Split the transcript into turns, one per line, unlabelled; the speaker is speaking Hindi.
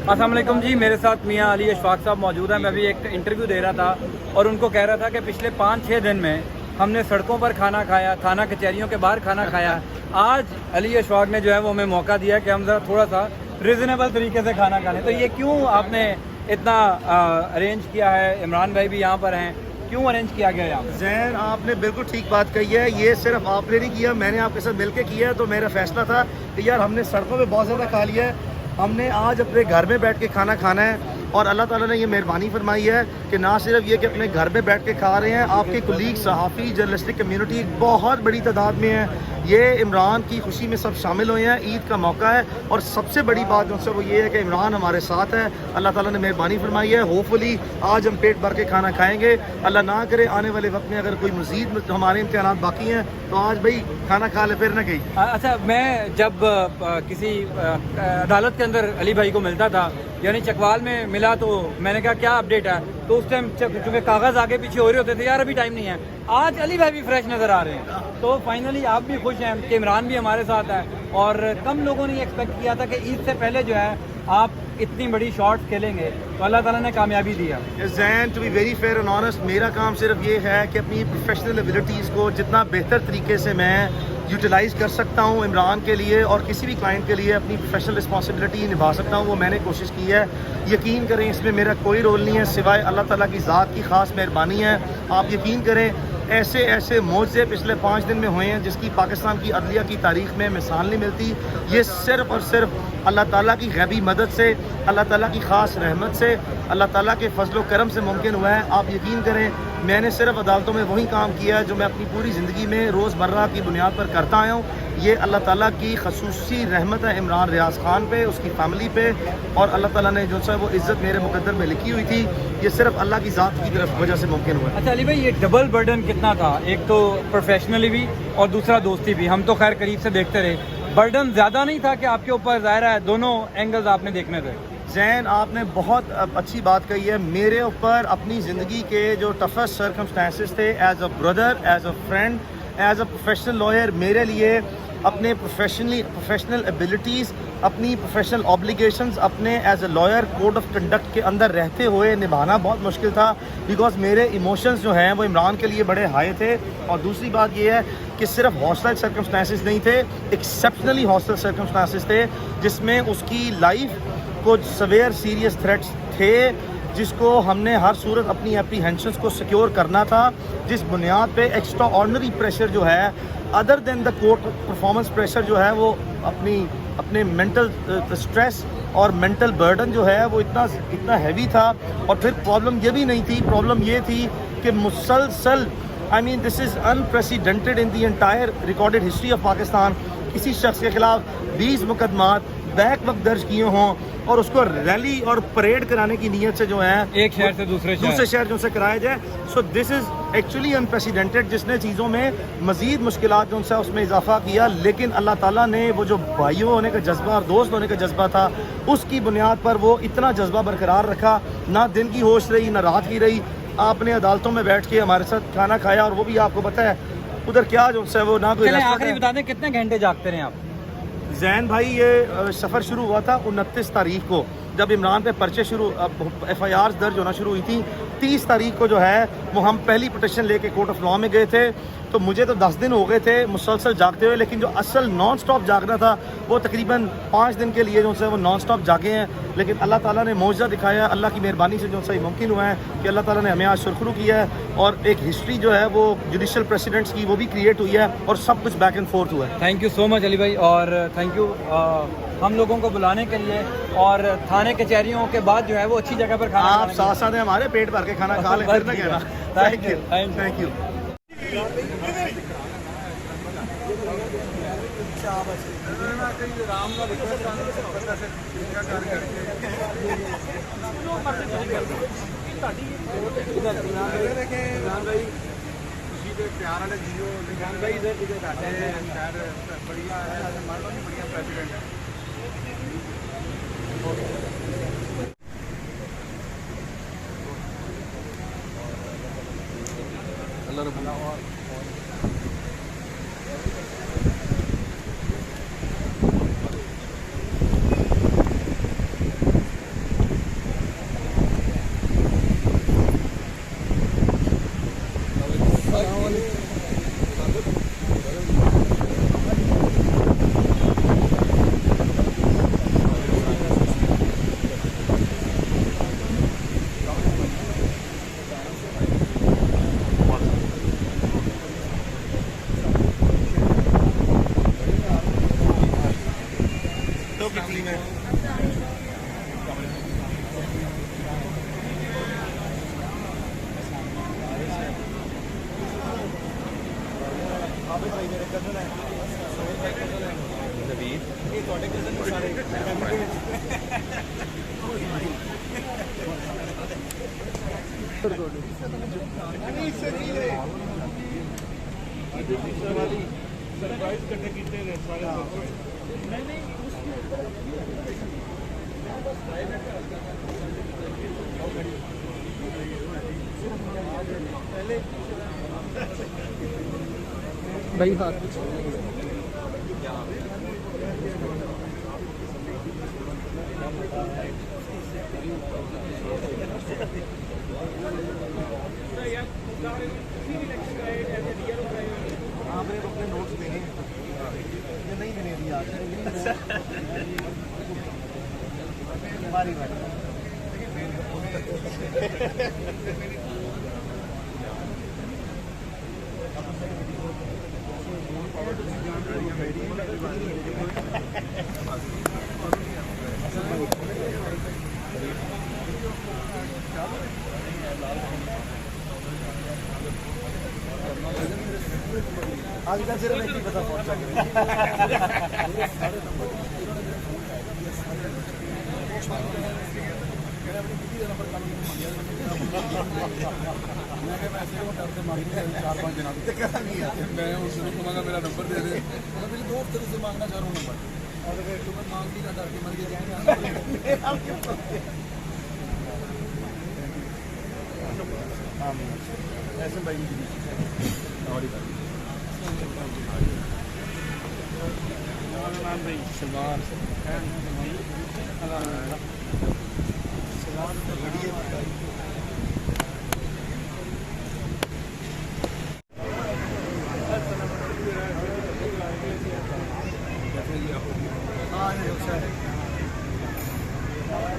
अस्सलाम वालेकुम जी, मेरे साथ मियाँ अली अशफाक साहब मौजूद हैं। मैं भी एक इंटरव्यू दे रहा था और उनको कह रहा था कि पिछले 5-6 दिन में हमने सड़कों पर खाना खाया, थाना कचहरियों के बाहर खाना खाया। आज अली अशफाक ने जो है वो हमें मौका दिया कि हम ज़रा थोड़ा सा रिजनेबल तरीके से खाना खा लें। तो ये क्यों आपने इतना अरेंज किया है? इमरान भाई भी यहाँ पर हैं, क्यों अरेंज किया गया यहाँ?
जैन, आपने बिल्कुल ठीक बात कही है। ये सिर्फ आपने नहीं किया, मैंने आपके साथ मिलकर किया है। तो मेरा फैसला था कि यार हमने सड़कों पे बहुत ज़्यादा खा लिया है, हमने आज अपने घर में बैठ के खाना खाना है। और अल्लाह ताला ने ये मेहरबानी फरमाई है कि ना सिर्फ ये कि अपने घर में बैठ के खा रहे हैं, आपके कुलीग, सहाफ़ी, जर्नलिस्टिक कम्युनिटी बहुत बड़ी तादाद में है। ये इमरान की खुशी में सब शामिल हुए हैं। ईद का मौका है और सबसे बड़ी बात जो वो ये है कि इमरान हमारे साथ है। अल्लाह ताला ने मेहरबानी फरमाई है। होपफुली आज हम पेट भर के खाना खाएंगे। अल्लाह ना करे आने वाले वक्त में अगर कोई मज़ीद हमारे इम्तिहान बाकी हैं तो आज भाई खाना खा ले फिर ना कहीं।
अच्छा, मैं जब किसी अदालत के अंदर अली भाई को मिलता था, यानी चकवाल में मिला, तो मैंने कहा क्या अपडेट है, तो उस टाइम चूँकि कागज़ आगे पीछे हो रहे होते थे, यार अभी टाइम नहीं है। आज अली भाई भी फ्रेश नज़र आ रहे हैं, तो फाइनली आप भी खुश हैं कि इमरान भी हमारे साथ है। और कम लोगों ने एक्सपेक्ट किया था कि ईद से पहले जो है आप इतनी बड़ी शॉट्स खेलेंगे, तो अल्लाह ताला ने कामयाबी दिया।
Jain, to be very fair and honest, मेरा काम सिर्फ ये है कि अपनी प्रोफेशनल एबिलिटीज़ को जितना बेहतर तरीके से मैं यूटिलाइज़ कर सकता हूँ इमरान के लिए और किसी भी क्लाइंट के लिए अपनी प्रोफेशनल रिस्पॉन्सिबिलिटी निभा सकता हूँ, वो मैंने कोशिश की है। यकीन करें इसमें मेरा कोई रोल नहीं है सिवाय अल्लाह ताला की ज़ात की ख़ास मेहरबानी है। आप यकीन करें ऐसे ऐसे मौजे पिछले 5 दिन में हुए हैं जिसकी पाकिस्तान की अदलिया की तारीख़ में मिसाल नहीं मिलती। ये सिर्फ़ और सिर्फ अल्लाह ताला की गैबी मदद से, अल्लाह ताला की ख़ास रहमत से, अल्लाह ताला के फजल करम से मुमकिन हुआ है। आप यकीन करें मैंने सिर्फ अदालतों में वही काम किया है जो मैं अपनी पूरी ज़िंदगी में रोज़मर्रा की बुनियाद पर करता आया हूँ। ये अल्लाह ताला की खसूसी रहमत है इमरान रियाज ख़ान पे, उसकी फ़ैमिली पे, और अल्लाह ताला ने जो सा वो इज़्ज़त मेरे मुकद्दर में लिखी हुई थी, ये सिर्फ अल्लाह की ज़ात की तरफ वजह से मुमकिन हुआ है।
अच्छा अली भाई, ये डबल बर्डन कितना था? एक तो प्रोफेशनली भी और दूसरा दोस्ती भी। हम तो खैर करीब से देखते रहे, बर्डन ज़्यादा नहीं था कि आपके ऊपर? ज़ाहिर है दोनों एंगल्स आपने देखने थे।
जैन, आपने बहुत अच्छी बात कही है। मेरे ऊपर अपनी ज़िंदगी के जो टफेस्ट सर्कमस्टेंसेस थे, as a brother, as a friend, as a professional lawyer, मेरे लिए अपने प्रोफेशनल एबिलिटीज़, अपनी प्रोफेशनल ऑब्लिगेशंस अपने as a lawyer code of conduct के अंदर रहते हुए निभाना बहुत मुश्किल था, बिकॉज मेरे इमोशंस जो हैं वो इमरान के लिए बड़े हाई थे। और दूसरी बात ये है कि सिर्फ हॉस्टाइल सर्कमस्टेंसेस नहीं थे, एक्सेप्शनली हॉस्टाइल सर्कमस्टेंसेस थे जिसमें उसकी लाइफ कुछ सवेयर सीरियस थ्रेट्स थे जिसको हमने हर सूरत अपनी एप्रीहेंशंस को सिक्योर करना था, जिस बुनियाद पे एक्स्ट्रा ऑर्डनरी प्रेशर जो है other than the court performance pressure जो है वो अपने मेंटल स्ट्रेस और मेंटल बर्डन जो है वो इतना हैवी था। और फिर प्रॉब्लम ये भी नहीं थी, प्रॉब्लम ये थी कि मुसलसल, I mean this is unprecedented in the entire recorded history of Pakistan, किसी शख्स के खिलाफ 20 मुकदमात बैक वक्त दर्ज किए हों और उसको रैली और परेड कराने की नीयत से जो है
एक शहर से दूसरे
शहर जो से कराया जाए। So this is actually unprecedented, जिसने चीज़ों में मज़ीद मुश्किलात जो उनसे उसमें इजाफा किया। लेकिन अल्लाह ताला ने वो जो भाइयों होने का जज्बा और दोस्त होने का जज्बा था, उसकी बुनियाद पर वो इतना जज्बा बरकरार रखा। ना दिन की होश रही ना रात की रही। आपने अदालतों में बैठ के हमारे साथ खाना खाया और वो भी आपको पता है उधर क्या जो है वो ना कोई।
आखिरी बता दें, कितने घंटे जागते रहे आप?
जैन भाई, ये सफ़र शुरू हुआ था 29 तारीख को, जब इमरान पे पर्चे FIRs दर्ज होना शुरू हुई थी। 30 तारीख को जो है वो हम पहली पिटिशन लेके कोर्ट ऑफ लॉ में गए थे। तो मुझे तो 10 दिन हो गए थे मुसलसल जागते हुए, लेकिन जो असल नॉन स्टॉप जागना था वो तकरीबन 5 दिन के लिए जो है वो नॉन स्टॉप जागे हैं। लेकिन अल्लाह ताला ने मौजज़ा दिखाया, अल्लाह की मेहरबानी से जो सही मुमकिन हुआ है कि अल्लाह ताला ने हमें आज सुरखरू किया है और एक हिस्ट्री जो है वो जुडिशल प्रेसिडेंट्स की वो भी क्रिएट हुई है और सब कुछ बैक एंड फोर्थ हुआ है।
Thank you so much Ali भाई, और थैंक यू हम लोगों को बुलाने के लिए, और थाने कचहरियों के बाद जो है वो अच्छी जगह पर खाना
आप साथ साथ हमारे पेट भर के खाना खा लें, फिर ना कहना। Thank you, thank you.
प्यार वाले जियो निशान भाई इधर इधर आते हैं, शायद बढ़िया है, हमारा भी बढ़िया प्रेसिडेंट है। अल्लाह ਸਰਪ੍ਰਾਈਜ਼ ਇਕੱਠੇ ਕੀਤੇ ਨੇ ਸਾਰੇ
भाई हाथ
हाँ मेरे को अपने नोट्स देने ये नहीं देने अभी आज हमारी बात आज का सिर्फ एक ही पता पहुंचा
मैं उसको कहूँगा मेरा नंबर दे दे मेरे दो हफ्ते से मांगना चाह रहा हूँ नंबर और तुम्हें मांगती का डर के मर के
ऐसे भाई
सलमान
हाँ ये अच्छा है
और